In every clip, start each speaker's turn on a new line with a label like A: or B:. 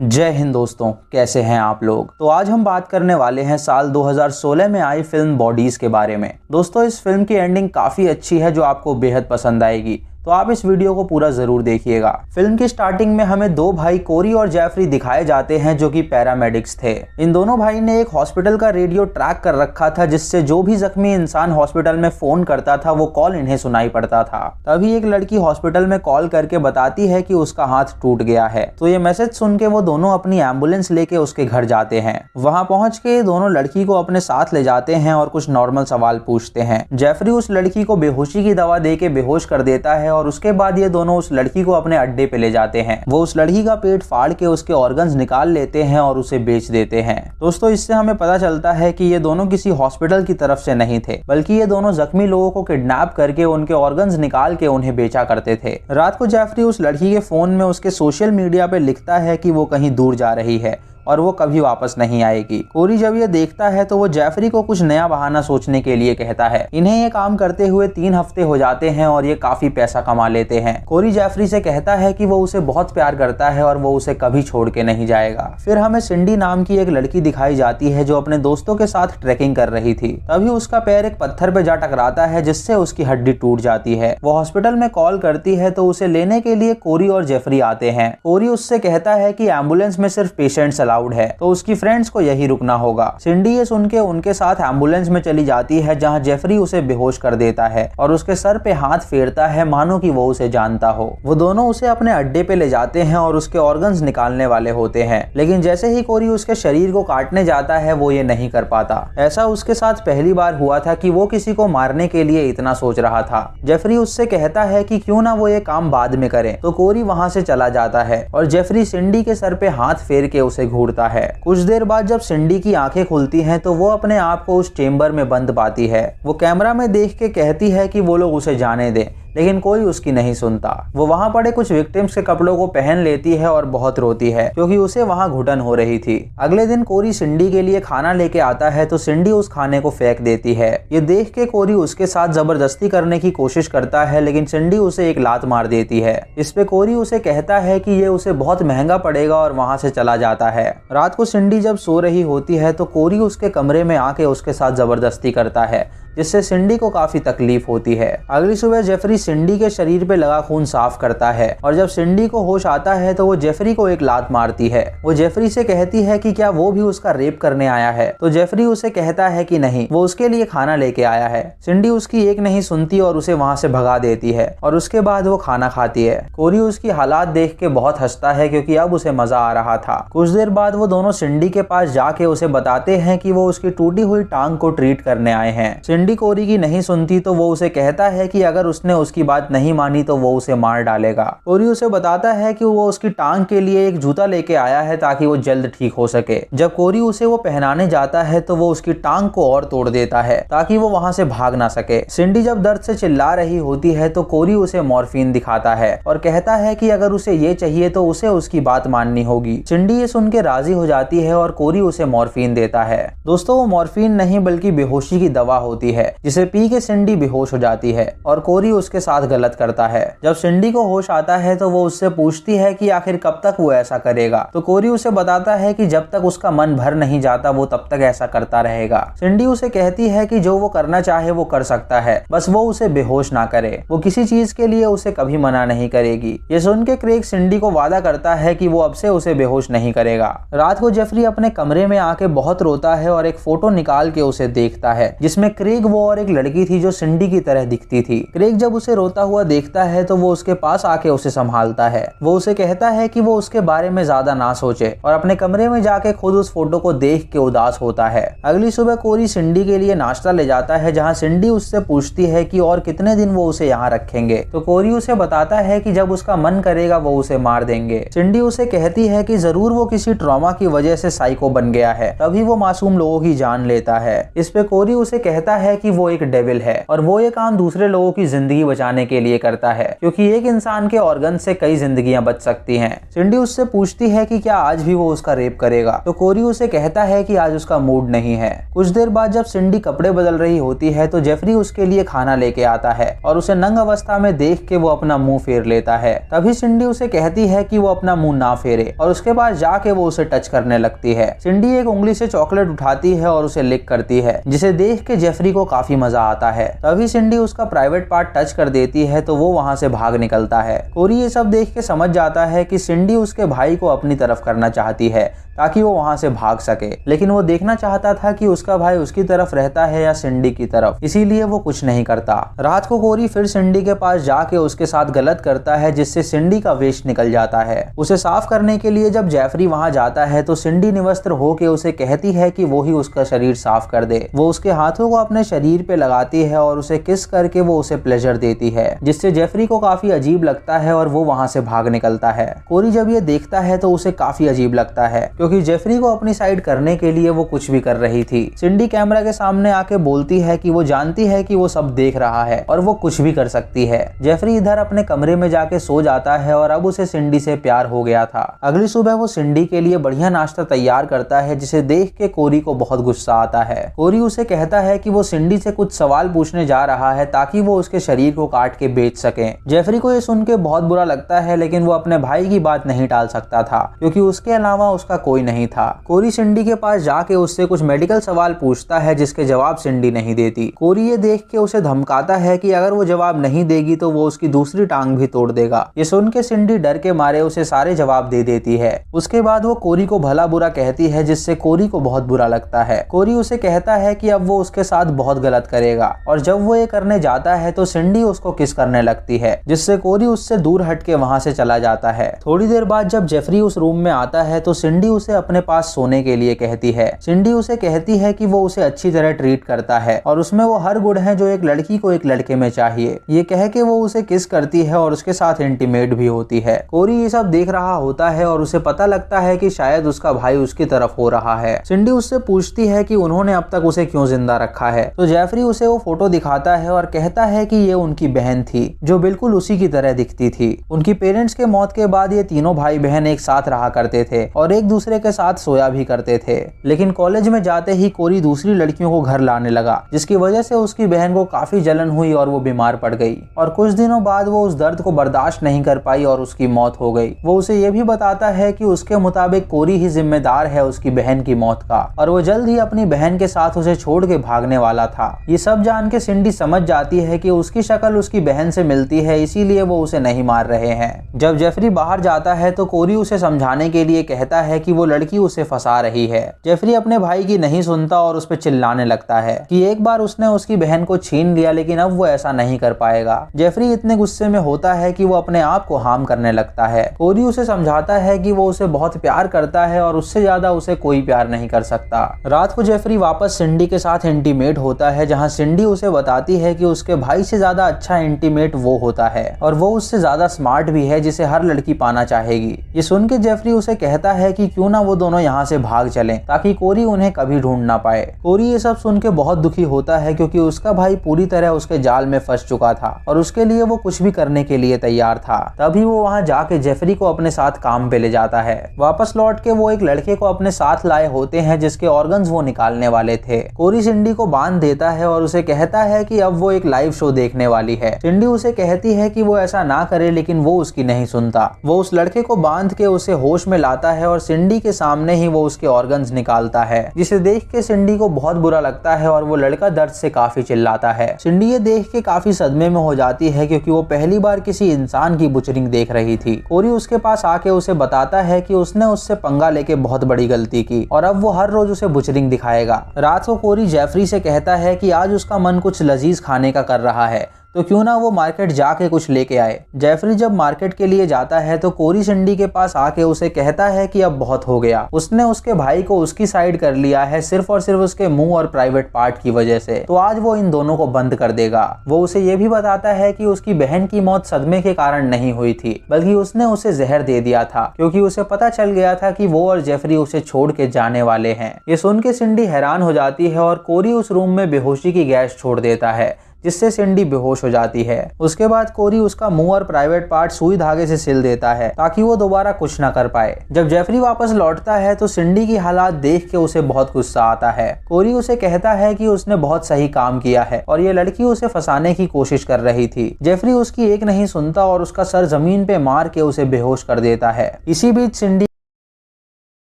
A: जय हिंद दोस्तों, कैसे हैं आप लोग। तो आज हम बात करने वाले हैं साल 2016 में आई फिल्म बॉडीज के बारे में। दोस्तों, इस फिल्म की एंडिंग काफी अच्छी है जो आपको बेहद पसंद आएगी, तो आप इस वीडियो को पूरा जरूर देखिएगा। फिल्म की स्टार्टिंग में हमें दो भाई कोरी और जेफरी दिखाए जाते हैं जो कि पैरामेडिक्स थे। इन दोनों भाई ने एक हॉस्पिटल का रेडियो ट्रैक कर रखा था जिससे जो भी जख्मी इंसान हॉस्पिटल में फोन करता था वो कॉल इन्हें सुनाई पड़ता था। तभी एक लड़की हॉस्पिटल में कॉल करके बताती है कि उसका हाथ टूट गया है। तो ये मैसेज सुन के वो दोनों अपनी एम्बुलेंस लेके उसके घर जाते हैं। वहाँ पहुंच के दोनों लड़की को अपने साथ ले जाते हैं और कुछ नॉर्मल सवाल पूछते हैं। जेफरी उस लड़की को बेहोशी की दवा दे के बेहोश कर देता है और उसके बाद ये दोनों उस लड़की को अपने अड्डे पे ले जाते हैं। वो उस लड़की का पेट फाड़ के उसके ऑर्गन्स निकाल लेते हैं और उसे बेच देते हैं। दोस्तों, इससे हमें पता चलता है कि ये दोनों किसी हॉस्पिटल की तरफ से नहीं थे, बल्कि ये दोनों जख्मी लोगों को किडनैप करके उनके ऑर्गन्स निकाल के उन्हें बेचा करते थे। रात को जेफरी उस लड़की के फोन में उसके सोशल मीडिया पे लिखता है कि वो कहीं दूर जा रही है और वो कभी वापस नहीं आएगी। कोरी जब ये देखता है तो वो जेफरी को कुछ नया बहाना सोचने के लिए कहता है। इन्हें ये काम करते हुए 3 हफ्ते हो जाते हैं और ये काफी पैसा कमा लेते हैं। कोरी जेफरी से कहता है कि वो उसे बहुत प्यार करता है और वो उसे कभी छोड़ के नहीं जाएगा। फिर हमें सिंडी नाम की एक लड़की दिखाई जाती है जो अपने दोस्तों के साथ ट्रैकिंग कर रही थी। तभी उसका पैर एक पत्थर पे जा टकराता है जिससे उसकी हड्डी टूट जाती है। वो हॉस्पिटल में कॉल करती है तो उसे लेने के लिए कोरी और जेफरी आते हैं। कोरी उससे कहता है कि एम्बुलेंस में सिर्फ पेशेंट्स अलाउड है, तो उसकी फ्रेंड्स को यही रुकना होगा। सिंडी ये सुन के उनके साथ एम्बुलेंस में चली जाती है जहां जेफरी उसे बेहोश कर देता है और उसके सर पे हाथ फेरता है मानो कि वो उसे जानता हो। वो दोनों उसे अपने अड्डे पे ले जाते हैं और उसके ऑर्गन्स निकालने वाले होते हैं, लेकिन जैसे ही कोरी उसके शरीर को काटने जाता है वो ये नहीं कर पाता। ऐसा उसके साथ पहली बार हुआ था कि वो किसी को मारने के लिए इतना सोच रहा था। जेफरी उससे कहता है कि क्यों ना वो ये काम बाद में करे, तो कोरी वहां से चला जाता है और जेफरी सिंडी के सर पे हाथ फेर के उसे घूरता है। कुछ देर बाद जब सिंडी की आंखें खुलती हैं तो वो अपने आप को उस चेंबर में बंद पाती है। वो कैमरा में देख के कहती है कि वो लोग उसे जाने दें, लेकिन कोई उसकी नहीं सुनता। वो वहां पड़े कुछ विक्टिम्स के कपड़ों को पहन लेती है और बहुत रोती है क्योंकि उसे वहां घुटन हो रही थी। अगले दिन कोरी सिंडी के लिए खाना लेके आता है तो सिंडी उस खाने को फेंक देती है। ये देख के कोरी उसके साथ जबरदस्ती करने की कोशिश करता है, लेकिन सिंडी उसे एक लात मार देती है। इस पे कोरी उसे कहता है कि ये उसे बहुत महंगा पड़ेगा और वहां से चला जाता है। रात को सिंडी जब सो रही होती है तो कोरी उसके कमरे में आके उसके साथ जबरदस्ती करता है, जिससे सिंडी को काफी तकलीफ होती है। अगली सुबह जेफरी सिंडी के शरीर पे लगा खून साफ करता है और जब सिंडी को होश आता है तो वो जेफरी को एक लात मारती है। वो जेफरी से कहती है कि क्या वो भी उसका रेप करने आया है, तो जेफरी उसे कहता है कि नहीं, वो उसके लिए खाना लेके आया है। सिंडी उसकी एक नहीं सुनती और उसे वहां से भगा देती है और उसके बाद वो खाना खाती है। कोरी उसकी हालात देख के बहुत हंसता है क्योंकि अब उसे मजा आ रहा था। कुछ देर बाद वो दोनों सिंडी के पास जाके उसे बताते हैं कि वो उसकी टूटी हुई टांग को ट्रीट करने आए हैं। सिंडी कोरी की नहीं सुनती तो वो उसे कहता है कि अगर उसने उसकी बात नहीं मानी तो वो उसे मार डालेगा। कोरी उसे बताता है कि वो उसकी टांग के लिए एक जूता लेके आया है ताकि वो जल्द ठीक हो सके। जब कोरी उसे वो पहनाने जाता है तो वो उसकी टांग को और तोड़ देता है ताकि वो वहां से भाग ना सके। सिंडी जब दर्द से चिल्ला रही होती है तो कोरी उसे मॉर्फिन दिखाता है और कहता है कि अगर उसे ये चाहिए तो उसे उसकी बात माननी होगी। सिंडी ये सुन के राजी हो जाती है और कोरी उसे मॉर्फिन देता है। दोस्तों, वो मॉर्फिन नहीं बल्कि बेहोशी की दवा होती है जिसे पी के सिंडी बेहोश हो जाती है और कोरी उसके साथ गलत करता है। जब सिंडी को होश आता है तो वो उससे पूछती है कि आखिर कब तक वो ऐसा करेगा, तो कोरी उसे बताता है कि जब तक उसका मन भर नहीं जाता वो तब तक ऐसा करता रहेगा। सिंडी उसे कहती है कि जो वो करना चाहे वो कर सकता है, बस वो उसे बेहोश ना करे। वो किसी चीज के लिए उसे कभी मना नहीं करेगी। ये सुन के क्रेग सिंडी को वादा करता है कि वो अब से उसे बेहोश नहीं करेगा। रात को जेफरी अपने कमरे में आके बहुत रोता है और एक फोटो निकाल के उसे देखता है जिसमें क्रेग वो और एक लड़की थी जो सिंडी की तरह दिखती थी। क्रेग जब उसे रोता हुआ देखता है तो वो उसके पास आके उसे संभालता है। वो उसे कहता है कि वो उसके बारे में ज्यादा ना सोचे और अपने कमरे में जाके खुद उस फोटो को देख के उदास होता है। अगली सुबह कोरी सिंडी के लिए नाश्ता ले जाता है जहाँ सिंडी उससे पूछती है कि और कितने दिन वो उसे यहाँ रखेंगे, तो कोरी उसे बताता है कि जब उसका मन करेगा वो उसे मार देंगे। सिंडी उसे कहती है कि जरूर वो किसी ट्रॉमा की वजह से साइको बन गया है, तभी वो मासूम लोगों की जान लेता है। इस पे कोरी उसे कहता है कि वो एक डेविल है और वो ये काम दूसरे लोगों की जिंदगी बचाने के लिए करता है, क्योंकि एक इंसान के ऑर्गन से कई जिंदगियां बच सकती हैं। सिंडी उससे पूछती है कि क्या आज भी वो उसका रेप करेगा, तो कोरी उसे कहता है कि आज उसका मूड नहीं है। कुछ देर बाद जब सिंडी कपड़े बदल रही होती है तो जेफरी उसके लिए खाना लेके आता है और उसे नंग अवस्था में देख के वो अपना मुंह फेर लेता है। तभी सिंडी उसे कहती है कि वो अपना मुंह ना फेरे और उसके पास जाके वो उसे टच करने लगती है। सिंडी एक उंगली से चॉकलेट उठाती है और उसे लिक करती है, जिसे देख के जेफरी को काफी मजा आता है। तभी सिंडी उसका प्राइवेट पार्ट टच कर देती है तो वो वहाँ से भाग निकलता है। कोरी ये सब देख के समझ जाता है कि सिंडी उसके भाई को अपनी तरफ करना चाहती है ताकि वो वहाँ से भाग सके, लेकिन वो देखना चाहता था कि उसका भाई उसकी तरफ रहता है या सिंडी की तरफ, इसीलिए वो कुछ नहीं करता। रात को कोरी फिर सिंडी के पास जाके उसके साथ गलत करता है, जिससे सिंडी का वेस्ट निकल जाता है। उसे साफ करने के लिए जब जेफरी वहाँ जाता है तो सिंडी निवस्त्र होके उसे कहती है कि वो ही उसका शरीर साफ कर दे। वो उसके हाथों को अपने शरीर पे लगाती है और उसे किस करके वो उसे प्लेजर देती है, जिससे जेफरी को काफी अजीब लगता है और वो वहाँ से भाग निकलता है। कोरी जब ये देखता है तो उसे काफी अजीब लगता है, क्योंकि जेफरी को अपनी साइड करने के लिए वो कुछ भी कर रही थी। सिंडी कैमरा के सामने आके बोलती है कि वो जानती है कि वो सब देख रहा है और वो कुछ भी कर सकती है। जेफरी इधर अपने कमरे में जाके सो जाता है और अब उसे सिंडी से प्यार हो गया था। अगली सुबह वो सिंडी के लिए बढ़िया नाश्ता तैयार करता है, जिसे देख के कोरी को बहुत गुस्सा आता है। कोरी उसे कहता है कि वो सिंडी से कुछ सवाल पूछने जा रहा है ताकि वो उसके शरीर को काट के बेच सके। जेफरी को ये सुन के बहुत बुरा लगता है, लेकिन वो अपने भाई की बात नहीं टाल सकता था, क्योंकि उसके अलावा उसका कोई नहीं था। कोरी सिंडी के पास जाके उससे कुछ मेडिकल सवाल पूछता है, जिसके जवाब सिंडी नहीं देती। कोरी ये देख के उसे धमकाता है कि अगर वो जवाब नहीं देगी तो वो उसकी दूसरी टांग भी तोड़ देगा। ये सुन के सिंडी डर के मारे उसे सारे जवाब दे देती है। उसके बाद वो कोरी को भला बुरा कहती है, जिससे कोरी को बहुत बुरा लगता है। कोरी उसे कहता है कि अब वो उसके साथ बहुत गलत करेगा, और जब वो ये करने जाता है तो सिंडी उसको किस करने लगती है, जिससे कोरी उससे दूर हट के वहाँ से चला जाता है। थोड़ी देर बाद जब जेफरी उस रूम में आता है तो सिंडी उसे अपने पास सोने के लिए कहती है। सिंडी उसे कहती है कि वो उसे अच्छी तरह ट्रीट करता है और उसमें वो हर गुण है जो एक लड़की को एक लड़के में चाहिए। ये कह के वो उसे किस करती है और उसके साथ इंटीमेट भी होती है। कोरी ये सब देख रहा होता है और उसे पता लगता है कि शायद उसका भाई उसकी तरफ हो रहा है। सिंडी उससे पूछती है कि उन्होंने अब तक उसे क्यों जिंदा रखा है, तो जेफरी उसे वो फोटो दिखाता है और कहता है कि ये उनकी बहन थी जो बिल्कुल उसी की तरह दिखती थी। उनकी पेरेंट्स के मौत के बाद ये तीनों भाई बहन एक साथ रहा करते थे और एक दूसरे के साथ सोया भी करते थे, लेकिन कॉलेज में जाते ही कोरी दूसरी लड़कियों को घर लाने लगा, जिसकी वजह से उसकी बहन को काफी जलन हुई और वो बीमार पड़ गई। और कुछ दिनों बाद वो उस दर्द को बर्दाश्त नहीं कर पाई और उसकी मौत हो गई। वो उसे ये भी बताता है कि उसके मुताबिक कोरी ही जिम्मेदार है उसकी बहन की मौत का, और वो जल्द ही अपनी बहन के साथ उसे छोड़ के भागने वाला था। ये सब जान के सिंडी समझ जाती है कि उसकी शक्ल उसकी बहन से मिलती है, इसीलिए वो उसे नहीं मार रहे हैं। जब जेफरी बाहर जाता है तो कोरी उसे समझाने के लिए कहता है कि वो लड़की उसे फंसा रही है। जेफरी अपने भाई की नहीं सुनता और उस पर चिल्लाने लगता है कि एक बार उसने उसकी बहन को छीन लिया, लेकिन अब वो ऐसा नहीं कर पाएगा। जेफरी इतने गुस्से में होता है कि वो अपने आप को हार्म करने लगता है। कोरी उसे समझाता है कि वो उसे बहुत प्यार करता है और उससे ज्यादा उसे कोई प्यार नहीं कर सकता। रात को जेफरी वापस सिंडी के साथ इंटीमेट होता है, जहाँ सिंडी उसे बताती है कि उसके भाई से ज्यादा अच्छा इंटीमेट वो होता है और वो उससे ज्यादा स्मार्ट भी है, जिसे हर लड़की पाना चाहेगी। ये सुन के जेफरी उसे कहता है कि क्यों ना वो दोनों यहाँ से भाग चलें ताकि कोरी उन्हें कभी ढूंढ ना पाए। कोरी ये सब सुन के बहुत दुखी होता है, क्योंकि उसका भाई पूरी तरह उसके जाल में फंस चुका था और उसके लिए वो कुछ भी करने के लिए तैयार था। तभी वो वहाँ जाके जेफरी को अपने साथ काम पे ले जाता है। वापस लौट के वो एक लड़के को अपने साथ लाए होते हैं, जिसके ऑर्गन्स वो निकालने वाले थे। कोरी सिंडी को बांध देता है और उसे कहता है कि अब वो एक लाइव शो देखने वाली है। सिंडी उसे कहती है कि वो ऐसा ना करे, लेकिन वो उसकी नहीं सुनता। वो उस लड़के को बांध के उसे होश में लाता है और सिंडी के सामने ही वो उसके ऑर्गन्स निकालता है, जिसे देख के सिंडी को बहुत बुरा लगता है और वो लड़का दर्द से काफी चिल्लाता है। सिंडी ये देख के काफी सदमे में हो जाती है, क्योंकि वो पहली बार किसी इंसान की बुचरिंग देख रही थी। कोरी उसके पास आके उसे बताता है कि उसने उससे पंगा लेके बहुत बड़ी गलती की और अब वो हर रोज उसे बुचरिंग दिखाएगा। रात को कोरी जेफरी से कहता है कि आज उसका मन कुछ लजीज खाने का कर रहा है, तो क्यों ना वो मार्केट जाके कुछ लेके आए। जेफरी जब मार्केट के लिए जाता है तो कोरी सिंडी के पास आके उसे कहता है कि अब बहुत हो गया, उसने उसके भाई को उसकी साइड कर लिया है सिर्फ और सिर्फ उसके मुंह और प्राइवेट पार्ट की वजह से, तो आज वो इन दोनों को बंद कर देगा। वो उसे ये भी बताता है कि उसकी बहन की मौत सदमे के कारण नहीं हुई थी, बल्कि उसने उसे जहर दे दिया था, क्योंकि उसे पता चल गया था कि वो और जेफरी उसे छोड़ के जाने वाले हैं। ये सुन के सिंडी हैरान हो जाती है और कोरी उस रूम में बेहोशी की गैस छोड़ देता है, जिससे सिंडी बेहोश हो जाती है। उसके बाद कोरी उसका मुंह और प्राइवेट पार्ट सुई धागे से सिल देता है ताकि वो दोबारा कुछ न कर पाए। जब जेफरी वापस लौटता है तो सिंडी की हालात देख के उसे बहुत गुस्सा आता है। कोरी उसे कहता है कि उसने बहुत सही काम किया है और ये लड़की उसे फंसाने की कोशिश कर रही थी। जेफरी उसकी एक नहीं सुनता और उसका सर जमीन पे मार के उसे बेहोश कर देता है।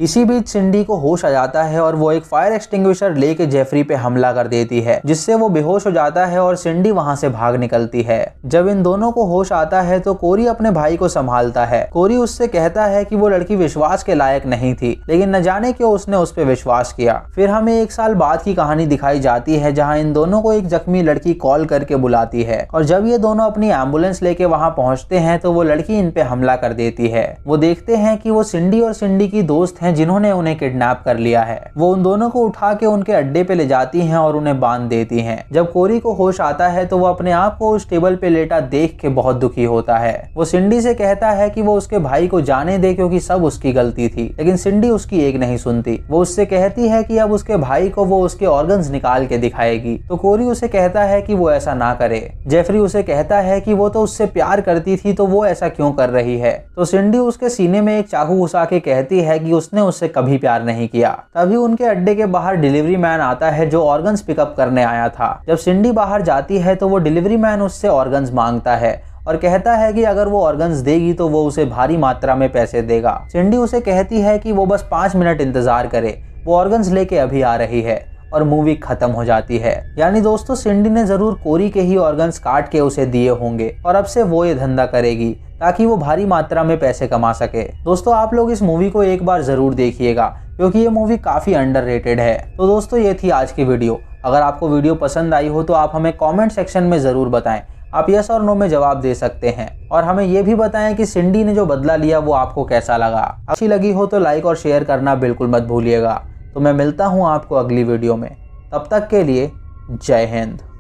A: इसी बीच सिंडी को होश आ जाता है और वो एक फायर एक्सटिंग्विशर लेके जेफरी पे हमला कर देती है, जिससे वो बेहोश हो जाता है और सिंडी वहां से भाग निकलती है। जब इन दोनों को होश आता है तो कोरी अपने भाई को संभालता है। कोरी उससे कहता है कि वो लड़की विश्वास के लायक नहीं थी, लेकिन न जाने क्यों उसने उस पर विश्वास किया। फिर हमें 1 साल बाद की कहानी दिखाई जाती है, जहाँ इन दोनों को एक जख्मी लड़की कॉल करके बुलाती है और जब ये दोनों अपनी एम्बुलेंस लेके वहाँ पहुँचते हैं तो वो लड़की इन पे हमला कर देती है। वो देखते हैं कि वो सिंडी और सिंडी की दोस्त हैं जिन्होंने उन्हें किडनैप कर लिया है। वो उन दोनों को उठा के उनके अड्डे पे ले जाती हैं और उन्हें बांध देती हैं। जब कोरी को होश आता है तो वो अपने आप को उस टेबल पे लेटा देख के बहुत दुखी होता है। वो सिंडी से कहता है कि वो उसके भाई को जाने दे क्योंकि सब उसकी गलती थी, लेकिन सिंडी उसकी एक नहीं सुनती। वो उससे कहती है कि अब उसके भाई को वो उसके ऑर्गन्स निकाल के दिखाएगी, तो कोरी उसे कहता है कि वो ऐसा ना करे। जेफरी उसे कहता है कि वो तो उससे प्यार करती थी तो वो ऐसा क्यों कर रही है, तो सिंडी उसके सीने में एक चाकू घुसा के कहती है कि उसने उससे कभी प्यार नहीं किया। तभी उनके अड्डे के बाहर डिलीवरी मैन आता है जो ऑर्गन्स पिकअप करने आया था। जब सिंडी बाहर जाती है तो वो डिलीवरी मैन उससे ऑर्गन्स मांगता है और कहता है कि अगर वो ऑर्गन्स देगी तो वो उसे भारी मात्रा में पैसे देगा। सिंडी उसे कहती है कि वो बस 5 मिनट इंतजार करे, वो ऑर्गन्स लेके अभी आ रही है, और मूवी खत्म हो जाती है। यानी दोस्तों सिंडी ने जरूर कोरी के ही ऑर्गन्स काट के उसे दिए होंगे और अब से वो ये धंधा करेगी ताकि वो भारी मात्रा में पैसे कमा सके। दोस्तों आप लोग इस मूवी को एक बार जरूर देखिएगा क्योंकि ये मूवी काफी अंडररेटेड है। तो दोस्तों ये थी आज की वीडियो। अगर आपको वीडियो पसंद आई हो तो आप हमें कमेंट सेक्शन में जरूर बताएं। आप यस और नो में जवाब दे सकते हैं और हमें ये भी बताएं कि सिंडी ने जो बदला लिया वो आपको कैसा लगा। अच्छी लगी हो तो लाइक और शेयर करना बिल्कुल मत भूलिएगा। तो मैं मिलता हूँ आपको अगली वीडियो में, तब तक के लिए जय हिंद।